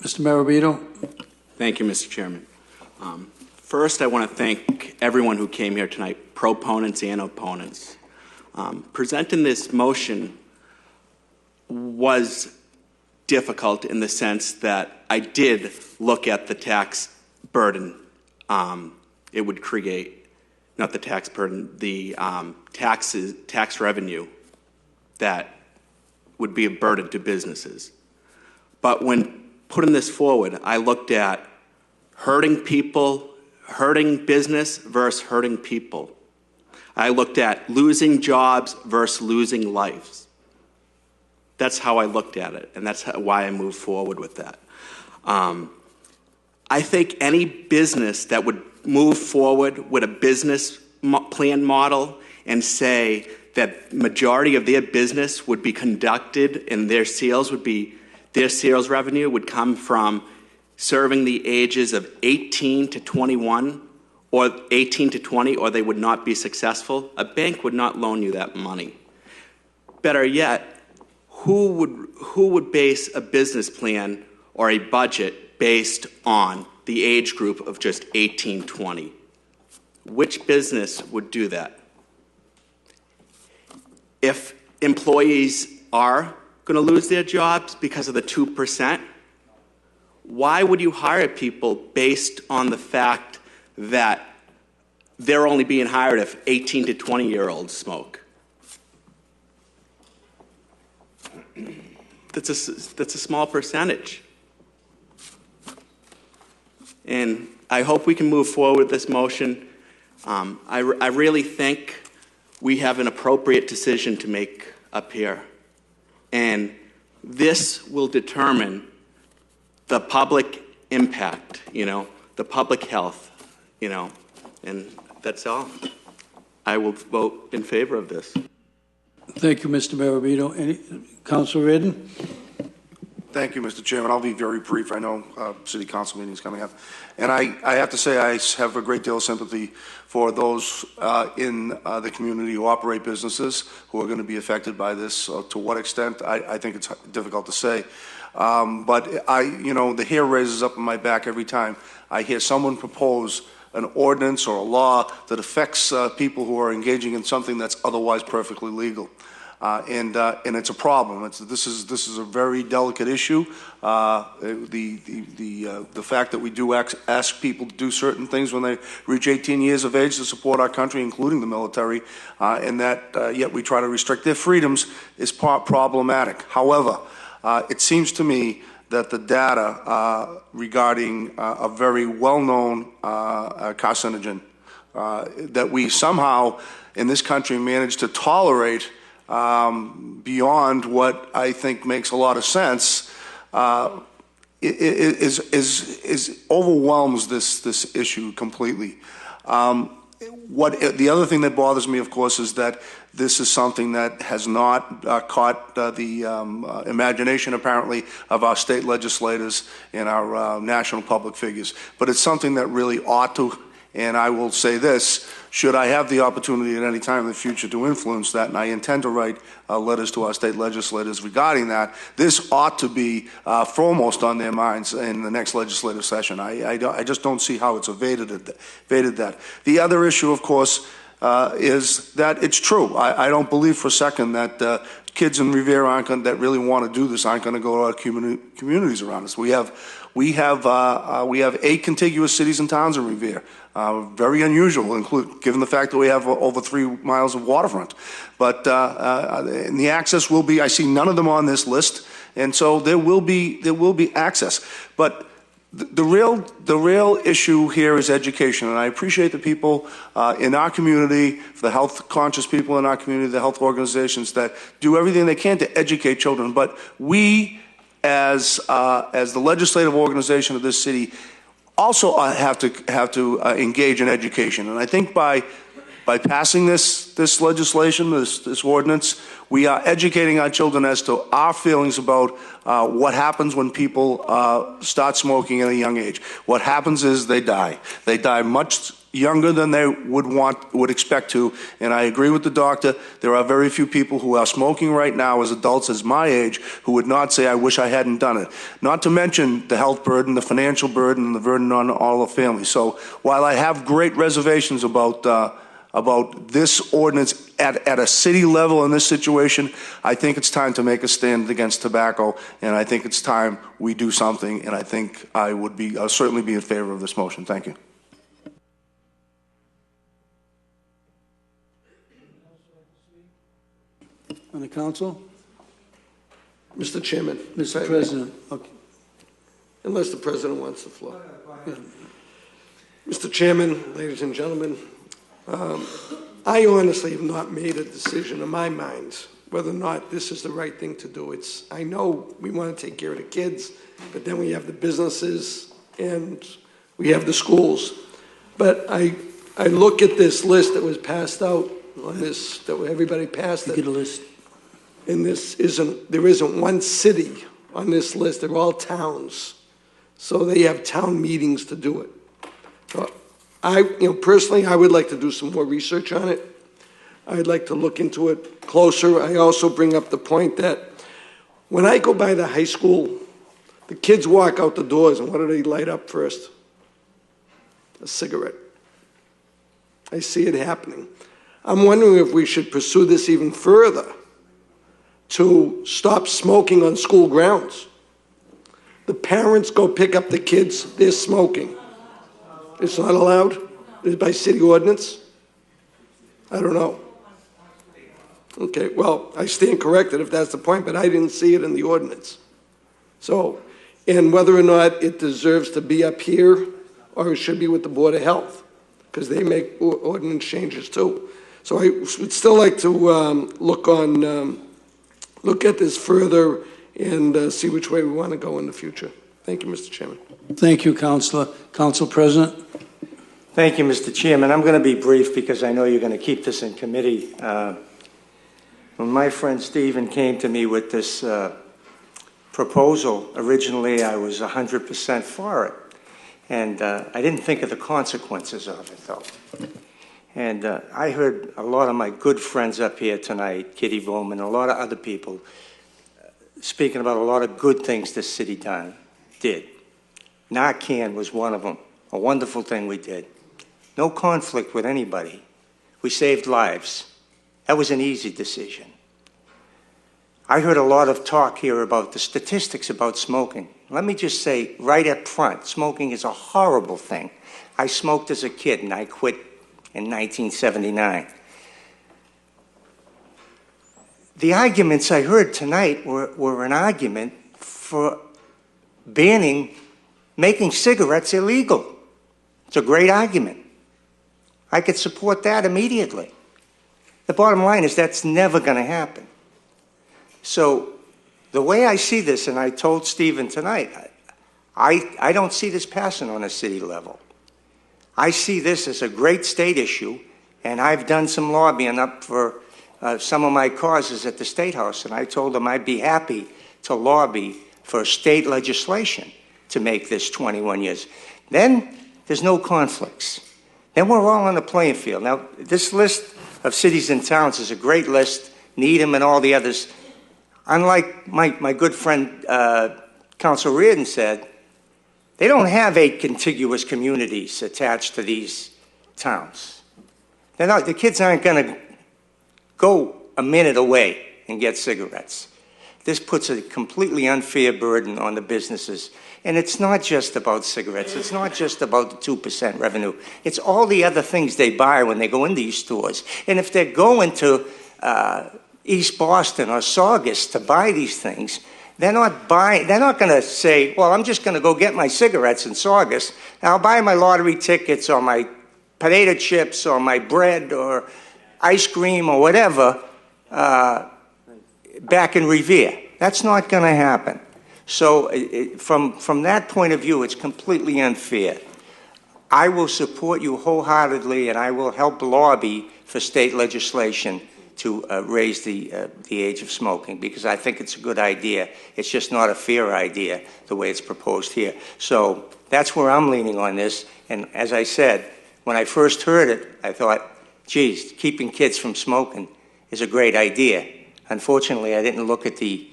Mr. Marabito? Thank you, Mr. Chairman. First, I want to thank everyone who came here tonight, proponents and opponents. Presenting this motion was difficult in the sense that I did look at the tax burden it would create. Not the tax burden, the tax revenue that would be a burden to businesses. But when putting this forward, I looked at hurting people, hurting business versus hurting people. I looked at losing jobs versus losing lives. That's how I looked at it, and that's why I moved forward with that. I think any business that would move forward with a business plan model and say that majority of their business would be conducted and their sales revenue would come from serving the ages of 18 to 21 or 18 to 20, or they would not be successful, a bank would not loan you that money. Better yet, who would base a business plan or a budget based on the age group of just 18, 20? Which business would do that? If employees are going to lose their jobs because of the 2%, why would you hire people based on the fact that they're only being hired if 18 to 20-year-olds smoke? That's a small percentage. And I hope we can move forward with this motion. I really think we have an appropriate decision to make up here. And this will determine the public impact, the public health, and that's all. I will vote in favor of this. Thank you, Mr. Marabito. Councilor Redden? Thank you, Mr. Chairman. I'll be very brief. I know City Council meeting is coming up. And I have to say I have a great deal of sympathy for those in the community who operate businesses who are going to be affected by this. To what extent, I think it's difficult to say. But the hair raises up on my back every time I hear someone propose an ordinance or a law that affects people who are engaging in something that's otherwise perfectly legal. And it's a problem. This is a very delicate issue. The fact that we do ask people to do certain things when they reach 18 years of age to support our country, including the military, and that yet we try to restrict their freedoms is problematic. However, it seems to me that the data regarding a very well-known carcinogen that we somehow in this country managed to tolerate beyond what I think makes a lot of sense, overwhelms this issue completely. The other thing that bothers me, of course, is that this is something that has not caught the imagination, apparently, of our state legislators and our national public figures. But it's something that really ought to. And I will say this, should I have the opportunity at any time in the future to influence that, and I intend to write letters to our state legislators regarding that, this ought to be foremost on their minds in the next legislative session. I just don't see how it's evaded that. The other issue, of course, is that it's true. I don't believe for a second that kids in Revere that really want to do this aren't going to go to our communities around us. We have 8 contiguous cities and towns in Revere. Very unusual, given the fact that we have over 3 miles of waterfront. But and the access will be. I see none of them on this list, and so there will be access. But the real issue here is education, and I appreciate the people in our community, the health conscious people in our community, the health organizations that do everything they can to educate children. But we, as the legislative organization of this city, also have to engage in education. And I think by passing this legislation, this ordinance, we are educating our children as to our feelings about what happens when people start smoking at a young age. What happens is they die. They die much younger than they would expect to. And I agree with the doctor. There are very few people who are smoking right now as adults as my age who would not say, I wish I hadn't done it. Not to mention the health burden, the financial burden, and the burden on all the families. So while I have great reservations about this ordinance at a city level in this situation, I think it's time to make a stand against tobacco, and I think it's time we do something, and I think I'll certainly be in favor of this motion. Thank you. On the council? Mr. Chairman. Mr. President. Okay. Unless the President wants the floor. Yeah. Mr. Chairman, ladies and gentlemen, I honestly have not made a decision in my mind whether or not this is the right thing to do. I know we want to take care of the kids, but then we have the businesses and we have the schools. But I look at this list that was passed out on this, that everybody passed it. Get a list. And there isn't one city on this list. They're all towns. So they have town meetings to do it. So personally, I would like to do some more research on it. I'd like to look into it closer. I also bring up the point that when I go by the high school, the kids walk out the doors, and what do they light up first? A cigarette. I see it happening. I'm wondering if we should pursue this even further to stop smoking on school grounds. The parents go pick up the kids, they're smoking. It's not allowed? It's by city ordinance? I don't know. Okay, well, I stand corrected if that's the point, but I didn't see it in the ordinance. So, and whether or not it deserves to be up here or it should be with the Board of Health, because they make ordinance changes too. So I would still like to look on look at this further and see which way we want to go in the future. Thank you, Mr. Chairman. Thank you, Councilor. Council President? Thank you, Mr. Chairman. I'm going to be brief because I know you're going to keep this in committee. When my friend Stephen came to me with this proposal, originally I was 100% for it. And I didn't think of the consequences of it, though. And I heard a lot of my good friends up here tonight, Kitty Bowman, a lot of other people, speaking about a lot of good things this city did. Narcan was one of them, a wonderful thing we did. No conflict with anybody. We saved lives. That was an easy decision. I heard a lot of talk here about the statistics about smoking. Let me just say right up front, smoking is a horrible thing. I smoked as a kid and I quit in 1979. The arguments I heard tonight were an argument for banning making cigarettes illegal. It's a great argument. I could support that immediately. The bottom line is that's never going to happen. So the way I see this, and I told Stephen tonight, I don't see this passing on a city level. I see this as a great state issue, and I've done some lobbying up for some of my causes at the State House, and I told them I'd be happy to lobby for state legislation to make this 21 years. Then there's no conflicts. Then we're all on the playing field. Now, this list of cities and towns is a great list, Needham and all the others. Unlike my good friend Councilor Reardon said, they don't have 8 contiguous communities attached to these towns. The kids aren't going to go a minute away and get cigarettes. This puts a completely unfair burden on the businesses. And it's not just about cigarettes. It's not just about the 2% revenue. It's all the other things they buy when they go in these stores. And if they're going to East Boston or Saugus to buy these things, they're not going to say, well, I'm just going to go get my cigarettes in Saugus, and I'll buy my lottery tickets or my potato chips or my bread or ice cream or whatever back in Revere. That's not going to happen. So from that point of view, it's completely unfair. I will support you wholeheartedly, and I will help lobby for state legislation to raise the age of smoking, because I think it's a good idea. It's just not a fair idea the way it's proposed here. So that's where I'm leaning on this. And as I said, when I first heard it, I thought, geez, keeping kids from smoking is a great idea. Unfortunately, I didn't look at the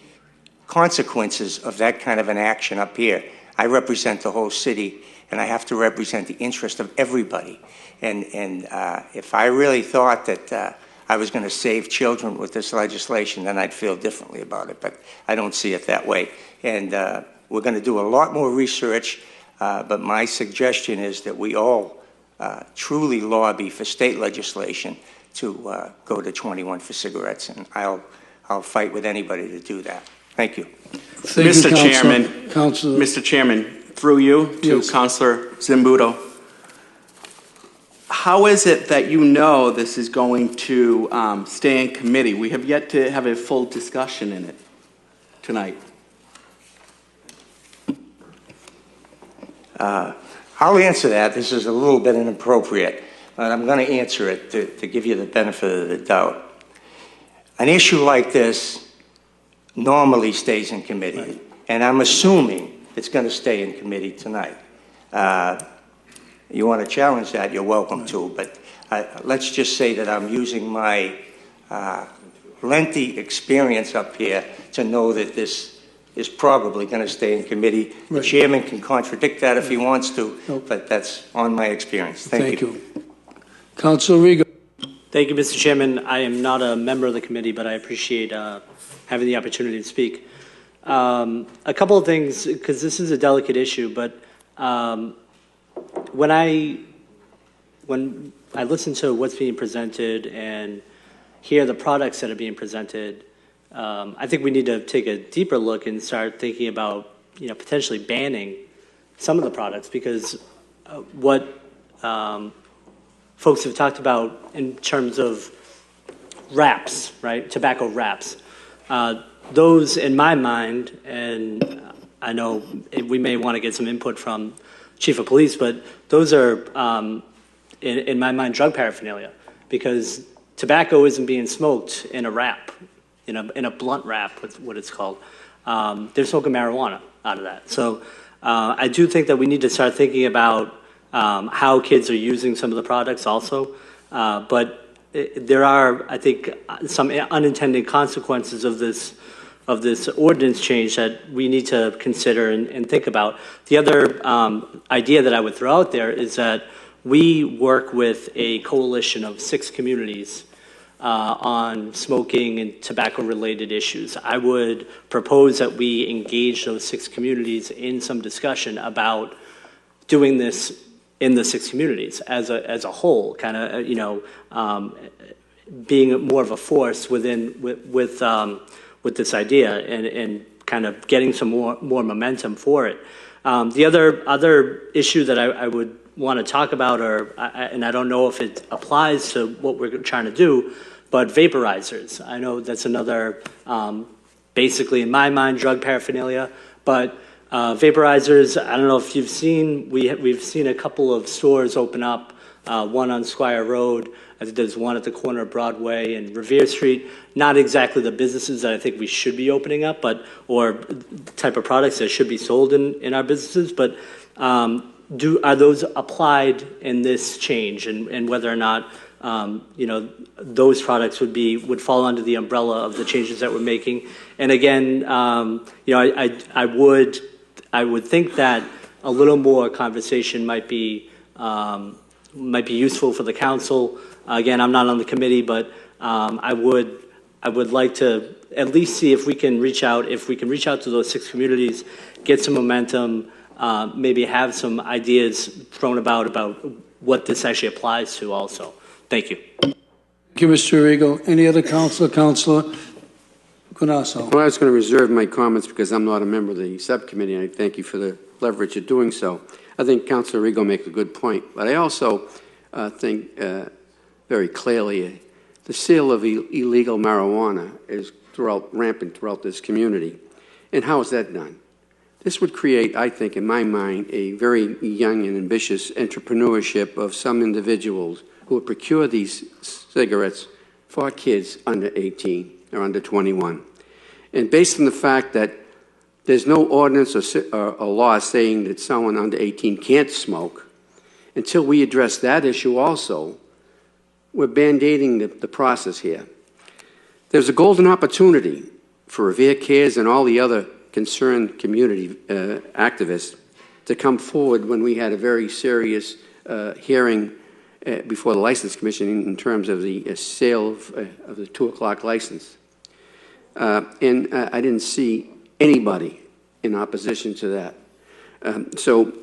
consequences of that kind of an action up here. I represent the whole city, and I have to represent the interest of everybody. And if I really thought that I was going to save children with this legislation, then I'd feel differently about it. But I don't see it that way. And we're going to do a lot more research, but my suggestion is that we all truly lobby for state legislation to go to 21 for cigarettes, and I'll fight with anybody to do that. Thank you. Mr. Chairman, through you to Councilor Zambudo. How is it that you know this is going to stay in committee? We have yet to have a full discussion in it tonight. I'll answer that. This is a little bit inappropriate, but I'm going to answer it to give you the benefit of the doubt. An issue like this normally stays in committee, and I'm assuming it's going to stay in committee tonight. You want to challenge that, you're welcome to, but let's just say that I'm using my lengthy experience up here to know that this is probably going to stay in committee. The chairman can contradict that if he wants to, but that's on my experience. Thank you. Councilor Rigo. Thank you, Mr. Chairman. I am not a member of the committee, but I appreciate having the opportunity to speak. A couple of things, because this is a delicate issue, but when I listen to what's being presented and hear the products that are being presented, I think we need to take a deeper look and start thinking about, potentially banning some of the products, because what folks have talked about in terms of wraps, right? Tobacco wraps. those, in my mind, and I know we may want to get some input from Chief of Police, but those are, in my mind, drug paraphernalia, because tobacco isn't being smoked in a wrap, in a blunt wrap, what it's called. They're smoking marijuana out of that. So I do think that we need to start thinking about how kids are using some of the products also. But there are, I think, some unintended consequences of this ordinance change that we need to consider and think about. The other idea that I would throw out there is that we work with a coalition of 6 communities on smoking and tobacco-related issues. I would propose that we engage those 6 communities in some discussion about doing this in the 6 communities as a whole, kind of, being more of a force with this idea and kind of getting some more momentum for it. The other issue that I would want to talk about, and I don't know if it applies to what we're trying to do, but vaporizers. I know that's another, basically in my mind, drug paraphernalia, but vaporizers, I don't know if you've seen, we've seen a couple of stores open up, one on Squire Road. I think there's one at the corner of Broadway and Revere Street. Not exactly the businesses that I think we should be opening up, or type of products that should be sold in our businesses, but are those applied in this change, and whether or not those products would fall under the umbrella of the changes that we're making? And again, I would think that a little more conversation might be useful for the council. Again, I'm not on the committee, but I would like to at least see if we can reach out to those 6 communities, get some momentum, maybe have some ideas thrown about what this actually applies to also. Thank you. Thank you, Mr. Regal. Any other Councilor Gunasso? Well, I was going to reserve my comments because I'm not a member of the subcommittee, and I thank you for the leverage of doing so. I think Councilor Regal makes a good point, but I also think very clearly the sale of illegal marijuana is rampant throughout this community. And how is that done? This would create, I think, in my mind, a very young and ambitious entrepreneurship of some individuals who would procure these cigarettes for kids under 18 or under 21. And based on the fact that there's no ordinance or a law saying that someone under 18 can't smoke, until we address that issue also, we're band-aiding the process here. There's a golden opportunity for Revere Cares and all the other concerned community activists to come forward when we had a very serious hearing before the License Commission in terms of the sale of the 2 o'clock license. And I didn't see anybody in opposition to that. So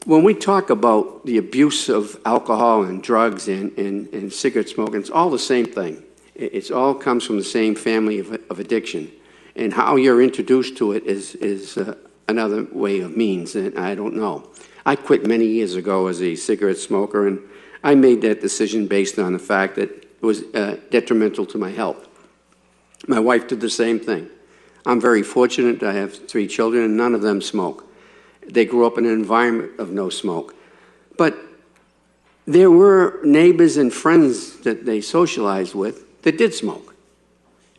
when we talk about the abuse of alcohol and drugs and cigarette smoking, it's all the same thing. It all comes from the same family of addiction. And how you're introduced to it is another way of means, and I don't know. I quit many years ago as a cigarette smoker, and I made that decision based on the fact that it was detrimental to my health. My wife did the same thing. I'm very fortunate. I have 3 children, and none of them smoke. They grew up in an environment of no smoke. But there were neighbors and friends that they socialized with that did smoke,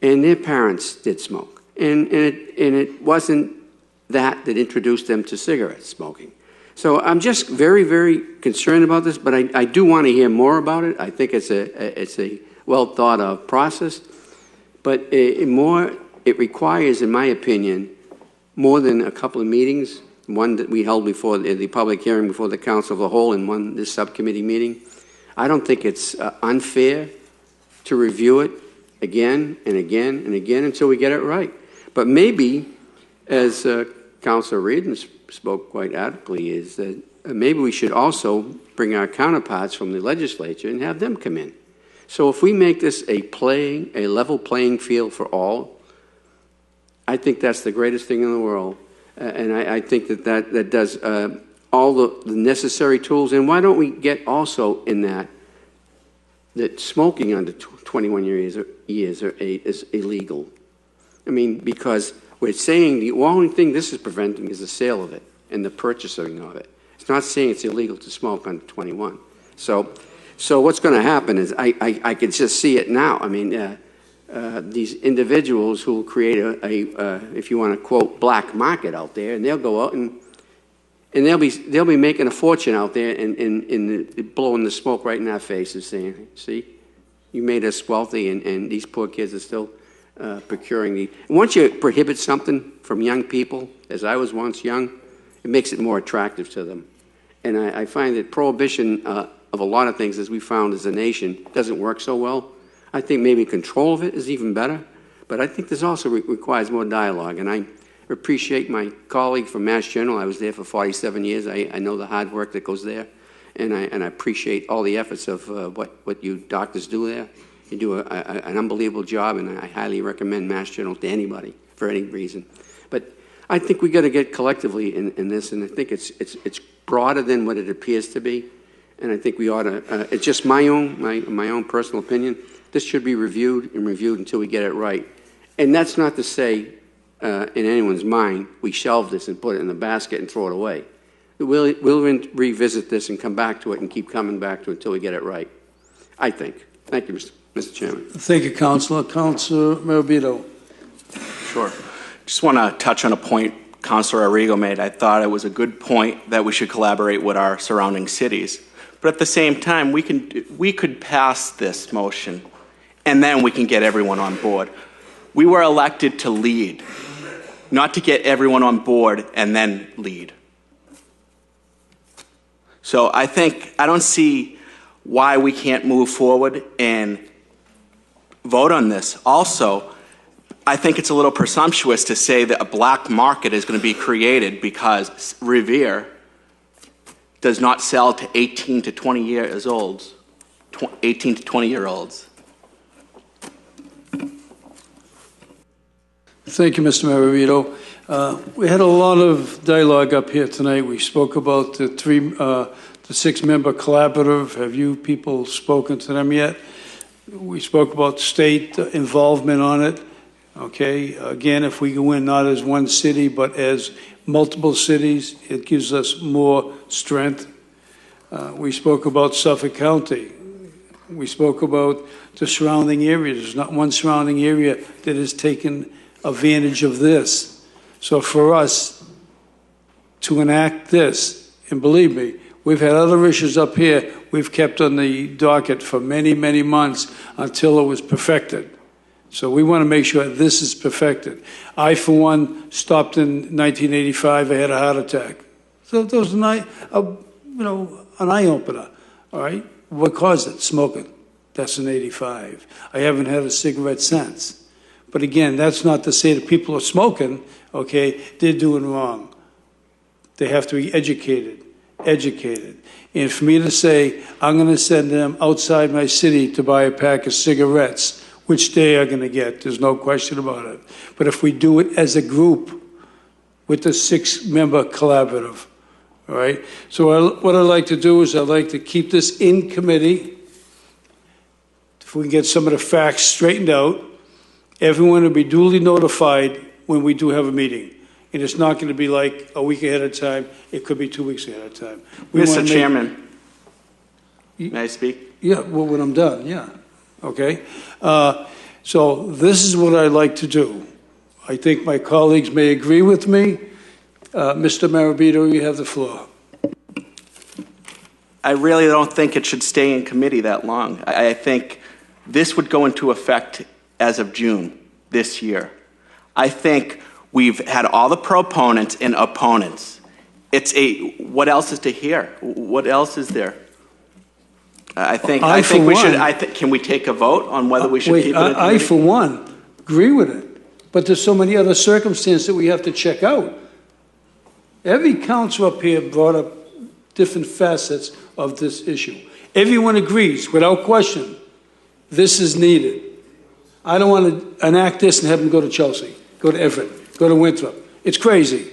and their parents did smoke. And it wasn't that introduced them to cigarette smoking. So I'm just very, very concerned about this, but I do want to hear more about it. I think it's a well-thought-of process, but it requires, in my opinion, more than a couple of meetings, one that we held before the public hearing before the Council of the Whole and one this subcommittee meeting. I don't think it's unfair to review it again and again and again until we get it right. But maybe, as Councilor Reardon spoke quite adequately, is that maybe we should also bring our counterparts from the legislature and have them come in. So if we make this a level playing field for all, I think that's the greatest thing in the world. And I think that does all the necessary tools. And why don't we get also in that smoking under 21 years is illegal. I mean, because we're saying the only thing this is preventing is the sale of it and the purchasing of it. It's not saying it's illegal to smoke under 21. So what's going to happen is I can just see it now. I mean, these individuals who will create if you want to quote, black market out there, and they'll go out and they'll be making a fortune out there and blowing the smoke right in our faces, saying, "See, you made us wealthy, and these poor kids are still procuring the." Once you prohibit something from young people, as I was once young, it makes it more attractive to them. And I find that prohibition of a lot of things, as we found as a nation, doesn't work so well. I think maybe control of it is even better, but I think this also requires more dialogue. And I appreciate my colleague from Mass General. I was there for 47 years. I know the hard work that goes there, and I appreciate all the efforts of what you doctors do there. You do an unbelievable job, and I highly recommend Mass General to anybody for any reason. But I think we got to get collectively in this, and I think it's broader than what it appears to be. And I think we ought to. It's just my own personal opinion. This should be reviewed and reviewed until we get it right. And that's not to say, in anyone's mind, we shelve this and put it in the basket and throw it away. We'll revisit this and come back to it and keep coming back to it until we get it right, I think. Thank you, Mr. Chairman. Thank you, Councilor. Councilor Marabito. Sure. Just want to touch on a point Councilor Arrigo made. I thought it was a good point that we should collaborate with our surrounding cities. But at the same time, we could pass this motion, and then we can get everyone on board. We were elected to lead, not to get everyone on board and then lead. So I don't see why we can't move forward and vote on this. Also, I think it's a little presumptuous to say that a black market is going to be created because Revere does not sell to 18 to 20 years olds, 18 to 20-year-olds. Thank you, Mr. Marabito. We had a lot of dialogue up here tonight. We spoke about the 6-member collaborative. Have you people spoken to them yet? We spoke about state involvement on it. Okay, again, if we go in not as one city but as multiple cities, it gives us more strength. We spoke about Suffolk County. We spoke about the surrounding areas. There's not one surrounding area that has taken advantage of this. So for us to enact this, and believe me, we've had other issues up here we've kept on the docket for many, many months until it was perfected. So we want to make sure this is perfected. I, for one, stopped in 1985. I had a heart attack. So there was an eye-opener, all right? What caused it? Smoking. That's in 85. I haven't had a cigarette since. But again, that's not to say that people are smoking, okay, they're doing wrong. They have to be educated. And for me to say, I'm going to send them outside my city to buy a pack of cigarettes, which they are going to get, there's no question about it. But if we do it as a group with the 6-member collaborative, all right? So what I'd like to do is I'd like to keep this in committee. If we can get some of the facts straightened out, everyone will be duly notified when we do have a meeting. And it's not going to be like a week ahead of time. It could be 2 weeks ahead of time. Mr. Chairman, may I speak? Yeah, well, when I'm done, yeah. Okay? So this is what I like to do. I think my colleagues may agree with me. Mr. Marabito, you have the floor. I really don't think it should stay in committee that long. I think this would go into effect as of June this year. I think we've had all the proponents and opponents. What else is to hear? What else is there? I think we should. Can we take a vote on whether we should keep it? I, for one, agree with it. But there's so many other circumstances that we have to check out. Every council up here brought up different facets of this issue. Everyone agrees, without question, this is needed. I don't want to enact this and have them go to Chelsea, go to Everett, go to Winthrop. It's crazy.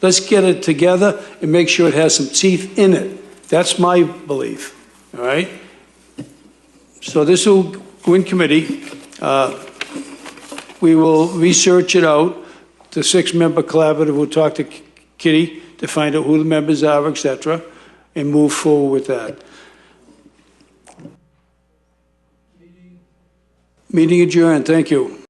Let's get it together and make sure it has some teeth in it. That's my belief. All right? So this will go in committee. We will research it out. The 6-member collaborative will talk to Kitty to find out who the members are, et cetera, and move forward with that. Meeting adjourned. Thank you.